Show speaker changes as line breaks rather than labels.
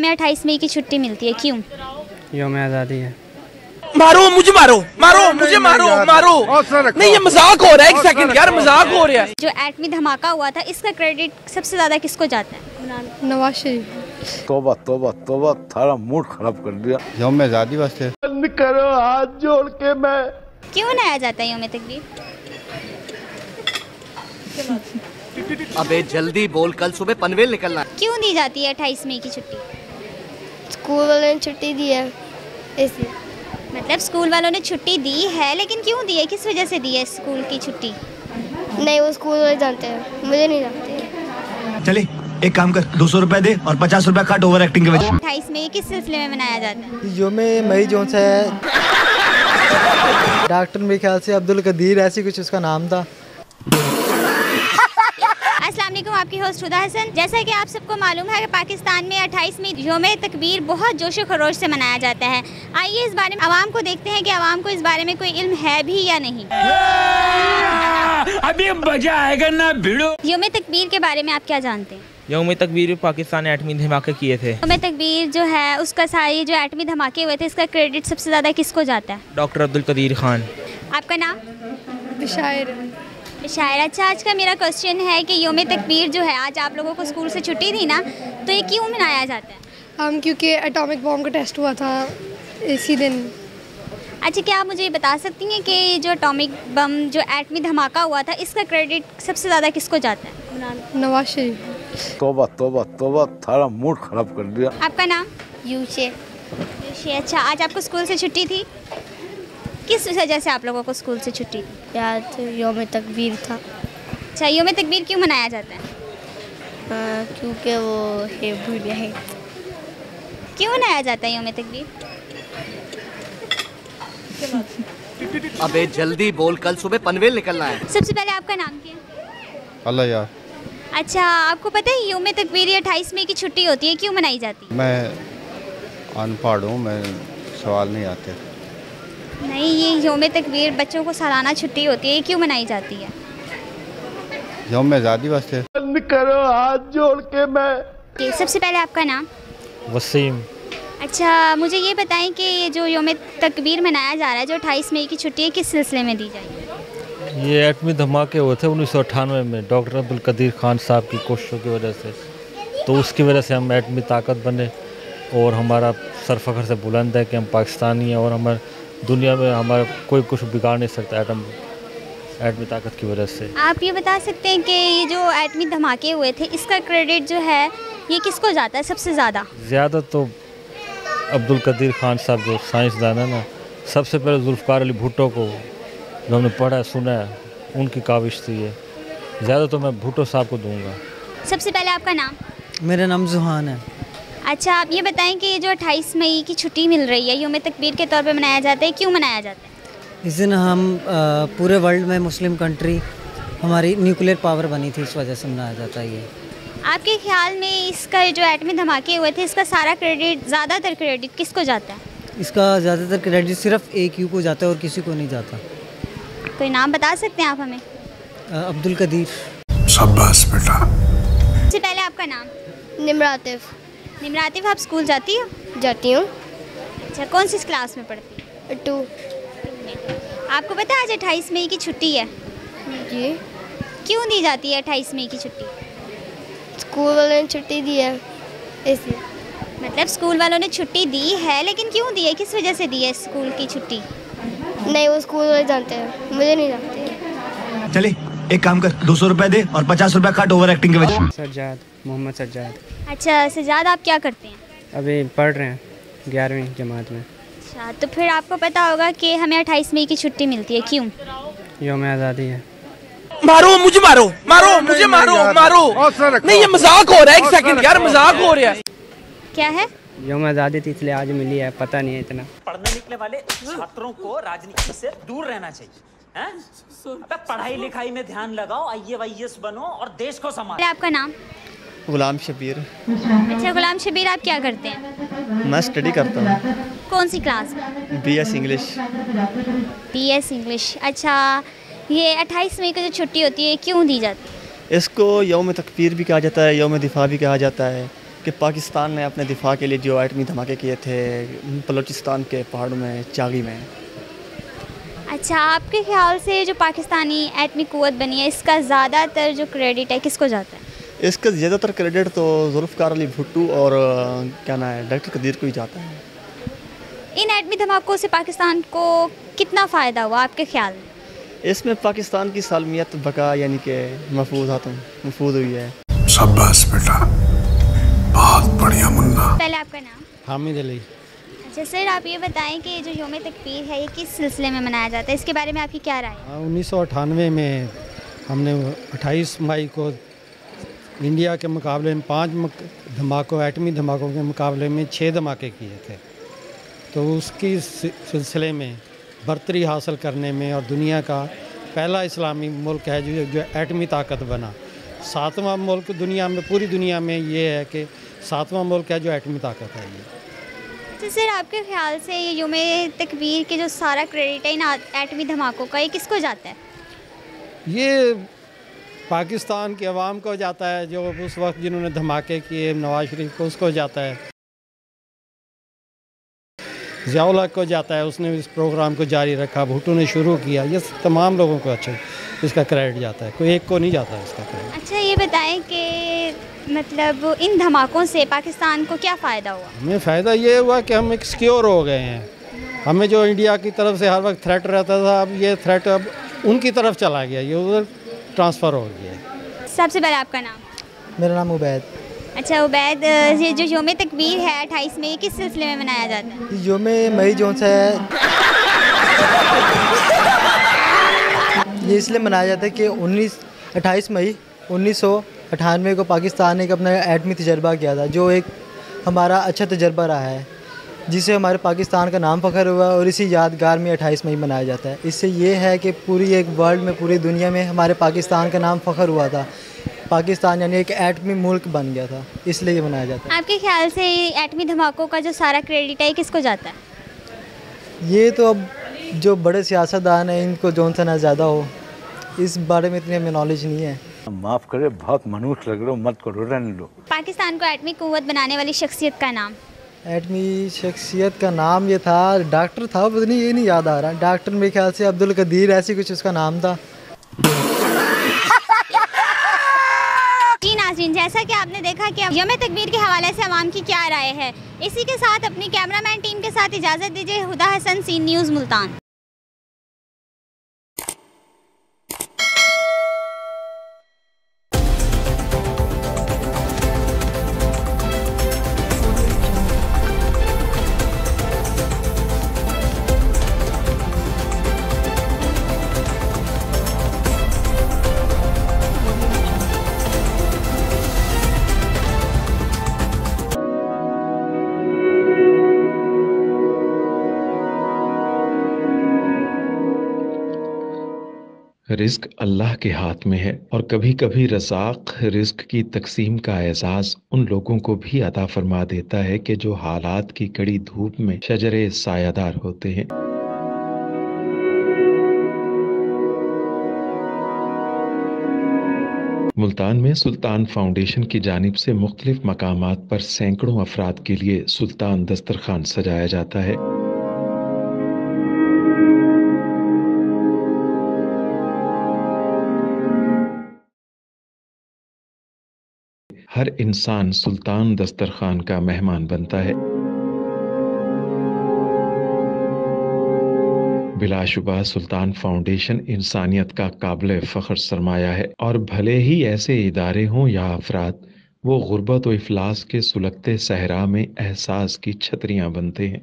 हमें 28 मई की छुट्टी मिलती है, क्यों?
यौम आज़ादी है।
मारो मुझे, मारो मारो मुझे, मारो मारो। नहीं ये मजाक हो रहा है, एक सेकंड यार, मजाक हो रहा है।
जो एटमी धमाका हुआ था इसका क्रेडिट सबसे ज्यादा किसको जाता है?
नवाज शरीफ।
तौबा तौबा तौबा, थारा मूड खराब कर दिया।
यौम आज़ादी वास्ते
बंद करो हाथ जोड़ के। मैं
क्यों मनाया जाता है यौम तकबीर?
अबे जल्दी बोल, कल सुबह पनवेल निकलना है।
क्यों दी जाती है 28 मई की छुट्टी?
स्कूल वाले ने छुट्टी दी है इसलिए।
मतलब स्कूल वालों ने छुट्टी दी है, लेकिन क्यों दी है, किस वजह से दी है स्कूल की छुट्टी?
नहीं, वो स्कूल वाले जानते हैं, मुझे नहीं जानते।
चले एक काम कर, 200 रुपए दे और 50 रुपए काट ओवर एक्टिंग के वजह।
28 मई किस सिलसिले में मनाया जाता है?
यौम मई जो सा है, डॉक्टर मेरे ख्याल से अब्दुल कदीर ऐसी कुछ उसका नाम था।
अस्सलाम वालेकुम, आपकी होस्ट हुदा हसन। जैसा कि आप सबको मालूम है कि पाकिस्तान में 28 मई यौम तकबीर बहुत जोश खरोश से मनाया जाता है। आइए इस बारे में आवाम को देखते हैं कि आवाम को इस बारे में कोई इल्म है भी या नहीं।
अभी मजा आएगा ना भिड़ो।
यौम तकबीर के बारे में आप क्या जानते हैं?
यौम तकबीर पाकिस्तान ने एटमी धमाके किए थे।
यौम तकबीर जो है उसका सारी जो एटमी धमाके हुए थे इसका क्रेडिट सबसे ज़्यादा किसको जाता है?
डॉक्टर अब्दुल कदीर खान।
आपका नाम?
शायर।
शायर। अच्छा, आज का मेरा क्वेश्चन है कि यौम तकबीर जो है, आज आप लोगों को स्कूल से छुट्टी थी ना, तो ये क्यों मनाया जाता है?
हम क्योंकि एटॉमिक बॉम्ब का टेस्ट हुआ था इसी दिन।
अच्छा, क्या आप मुझे ये बता सकती हैं कि जो एटॉमिक बम जो एटमी धमाका हुआ था इसका क्रेडिट सबसे ज़्यादा किसको जाता है?
नवाज शरीफ।
तौबा तौबा तौबा, थारा मूड खराब कर दिया।
आपका नाम?
यूशे।
अच्छा, आज आपको स्कूल से छुट्टी थी, किस वजह से आप लोगों को स्कूल से छुट्टी थी?
यार यौम तकबीर था।
अच्छा, यौम तकबीर क्यों मनाया जाता है?
क्योंकि वो है भूल है।
क्यों मनाया जाता है यौम तकबीर?
अबे जल्दी बोल, कल सुबह पनवेल निकलना है।
सबसे पहले आपका नाम क्या है?
अल्लाह यार।
अच्छा, आपको पता है यौम तकबीर 28 मई की छुट्टी होती है, क्यों मनाई जाती है?
मैं अनपढ़ हूँ, मैं सवाल नहीं आते।
नहीं, ये यौम तकबीर बच्चों को सालाना छुट्टी होती है, ये क्यों मनाई जाती है?
यौम आज़ादी वास्ते।
बंद करो हाथ जोड़ के। मैं
सबसे पहले आपका नाम?
वसीम।
अच्छा, मुझे ये बताएं कि ये जो यौम तकबीर मनाया जा रहा है, जो 28 मई की छुट्टी है, किस सिलसिले में दी जाएगी?
ये एटमी धमाके हुए थे 1998 में डॉक्टर अब्दुल कदीर खान साहब की कोशिशों की वजह से, तो उसकी वजह से हम एटमी ताकत बने और हमारा सर फख्र से बुलंद है कि हम पाकिस्तानी हैं और हमारे दुनिया में हमारा कोई कुछ बिगाड़ नहीं सकता एटमी ताकत की वजह से।
आप ये बता सकते हैं कि ये जो एटमी धमाके हुए थे इसका क्रेडिट जो है ये किसको जाता है सबसे ज़्यादा?
ज़्यादा तो अब्दुल कदीर खान साहब जो साइंसदान है ना, सबसे पहले जुल्फ़कार अली भुट्टो को जो हमने पढ़ा सुना है उनकी काविश थी ये, ज़्यादा तो मैं भुट्टो साहब को दूंगा।
सबसे पहले आपका नाम?
मेरा नाम जुहान है।
अच्छा, आप ये बताएं कि ये जो 28 मई की छुट्टी मिल रही है यौम तकबीर के तौर पे मनाया जाता है, क्यों मनाया जाता है?
इस दिन हम पूरे वर्ल्ड में मुस्लिम कंट्री हमारी न्यूक्लियर पावर बनी थी, इस वजह से मनाया जाता है ये।
आपके ख्याल में इसका जो एटमी धमाके हुए थे इसका सारा क्रेडिट, ज़्यादातर क्रेडिट किसको जाता है?
इसका ज़्यादातर क्रेडिट सिर्फ AQ को जाता है और किसी को नहीं जाता।
कोई नाम बता सकते हैं आप हमें?
अब्दुल कदीर।
शाबाश बेटा।
सबसे पहले आपका नाम?
निमरातिफ।
निमरातिफ, आप स्कूल जाती हो?
जाती हूँ।
अच्छा, कौन सी क्लास में पढ़ती है?
2।
आपको पता है आज 28 मई की छुट्टी है?
जी।
क्यों दी जाती है 28 मई की छुट्टी?
स्कूल वाले ने छुट्टी दी है इसलिए।
मतलब स्कूल वालों ने छुट्टी दी है, लेकिन क्यों दी है, किस वजह से दी है स्कूल की छुट्टी?
नहीं, वो स्कूल वाले जानते हैं, मुझे नहीं जानते।
चले एक काम कर, 200 रुपए दे और 50 रुपए काट ओवर एक्टिंग के वजह।
सज्जाद, मोहम्मद सज्जाद।
अच्छा, सज्जाद आप क्या करते हैं?
अभी पढ़ रहे हैं 11वीं जमात में।
अच्छा, तो फिर आपको पता होगा कि हमें 28 मई की छुट्टी मिलती है, क्यों?
यौम आज़ादी है।
मारो मुझे, मारो मारो मुझे, मारो मारो। नहीं ये मजाक हो रहा है, एक सेकंड यार, मजाक हो रहा है।
क्या है?
यौम आज़ादी थी इसलिए आज मिली है, पता नहीं है इतना।
पढ़ने निकले वाले छात्रों को राजनीति से दूर रहना चाहिए, हैं? अबे पढ़ाई लिखाई में ध्यान लगाओ, IAS बनो और देश को संभालो।
आपका नाम?
गुलाम शबीर।
अच्छा, गुलाम शबीर, आप क्या करते हैं?
मैं स्टडी करता हूँ।
कौन सी class?
BS English.
BS English. अच्छा, ये 28 मई को जो छुट्टी होती है क्यों दी जाती है?
इसको यौम तकबीर भी कहा जाता है, यौम दिफा भी कहा जाता है,
कि पाकिस्तान ने अपने दिफा के लिए जो एटमी धमाके किए थे बलूचिस्तान के पहाड़ों में, चागी में।
अच्छा, आपके ख्याल से जो पाकिस्तानी एटमी कुव्वत बनी है, इसका ज़्यादातर जो क्रेडिट है किसको जाता है?
इसका ज़्यादातर क्रेडिट तो जुल्फ़िकार अली भुट्टो और क्या नाम है डॉक्टर कदीर को ही जाता है।
इन एटमी धमाकों से पाकिस्तान को कितना फ़ायदा हुआ आपके ख्याल में?
इसमें पाकिस्तान की सालमियत बका यानी कि महफूज हुई है।
शाबाश बेटा, बहुत बढ़िया मुन्ना।
पहले आपका नाम?
हामिद अली।
अच्छा सर, आप ये बताएं कि जो यौम तकबीर है ये किस सिलसिले में मनाया जाता है, इसके बारे में आपकी क्या राय है?
1998 में हमने 28 मई को इंडिया के मुकाबले में 5 धमाकों, एटमी धमाकों के मुकाबले में 6 धमाके किए थे। तो उसकी सिलसिले में बर्तरी हासिल करने में और दुनिया का पहला इस्लामी मुल्क है जो एटमी ताकत बना। 7वां मुल्क दुनिया में, पूरी दुनिया में ये है कि 7वां मुल्क है जो एटमी ताकत है ये।
तो सर, आपके ख्याल से ये यौम तकबीर के जो सारा क्रेडिट है इन एटमी धमाकों का, ये किसको जाता है? ये
पाकिस्तान की आवाम को जाता है, जो उस वक्त जिन्होंने धमाके किए, नवाज शरीफ को, उसको जाता है। ज़ियाउल हक को जाता है, उसने इस प्रोग्राम को जारी रखा, भुट्टो ने शुरू किया। ये तमाम लोगों को अच्छा इसका क्रेडिट जाता है, कोई एक को नहीं जाता इसका क्रेडिट।
अच्छा, ये बताएं कि मतलब इन धमाकों से पाकिस्तान को क्या फ़ायदा हुआ?
हमें फ़ायदा ये हुआ कि हम एक सिक्योर हो गए हैं। हमें जो इंडिया की तरफ से हर वक्त थ्रेट रहता था, अब ये थ्रेट अब उनकी तरफ चला गया, ये उधर ट्रांसफ़र हो गया।
सबसे पहले आपका नाम?
मेरा नाम उबैद।
अच्छा उबैद, ये जो यौम तकबीर है 28 मई, किस सिलसिले में मनाया जाता है?
यौम मई जो है ये इसलिए मनाया जाता है कि 28 मई 1998 को पाकिस्तान ने एक अपना एटमी तजर्बा किया था, जो एक हमारा अच्छा तजर्बा रहा है, जिससे हमारे पाकिस्तान का नाम फ़ख्र हुआ और इसी यादगार में 28 मई मनाया जाता है। इससे ये है कि पूरी एक वर्ल्ड में, पूरी दुनिया में हमारे पाकिस्तान का नाम फ़ख्र हुआ था। पाकिस्तान यानी एक एटमी मुल्क बन गया था, इसलिए ये मनाया जाता है।
आपके ख्याल से एटमी धमाकों का जो सारा क्रेडिट है किसको जाता है?
ये तो अब जो बड़े सियासतदान हैं इनको जौन सा ना ज़्यादा हो, इस बारे में इतनी हमें नॉलेज नहीं है।
माफ़ करे, बहुत मनुष्य लग रहे हो, मत करो, रहने लो।
पाकिस्तान को एटमी कुव्वत बनाने वाली शख्सियत का नाम?
एटमी शख्सियत का नाम ये था, डॉक्टर था, पता नहीं, ये नहीं याद आ रहा। डॉक्टर मेरे ख्याल से अब्दुल कदीर, ऐसी कुछ उसका नाम था।
जी नाज़रीन, जैसा कि आपने देखा कि यौम तकबीर के हवाले से अवाम की क्या राय है, इसी के साथ अपनी कैमरामैन टीम के साथ इजाज़त दीजिए। Huda Hasan, Seen News, Multan.
रिस्क अल्लाह के हाथ में है और कभी कभी रज़ाक रिस्क की तकसीम का एहसास उन लोगों को भी अता फरमा देता है कि जो हालात की कड़ी धूप में शजरे सायादार होते हैं। मुल्तान में सुल्तान फाउंडेशन की जानिब से मुख्तलिफ मकामात पर सैकड़ों अफराद के लिए सुल्तान दस्तरखान सजाया जाता है। हर इंसान सुल्तान दस्तरखान का मेहमान बनता है। बिलाशुबा सुल्तान फाउंडेशन इंसानियत का काबिल फ़ख्र सरमाया है और भले ही ऐसे इदारे हों या अफराद, वो गुर्बत व इफलास के सुलगते सहरा में एहसास की छतरियाँ बनते हैं।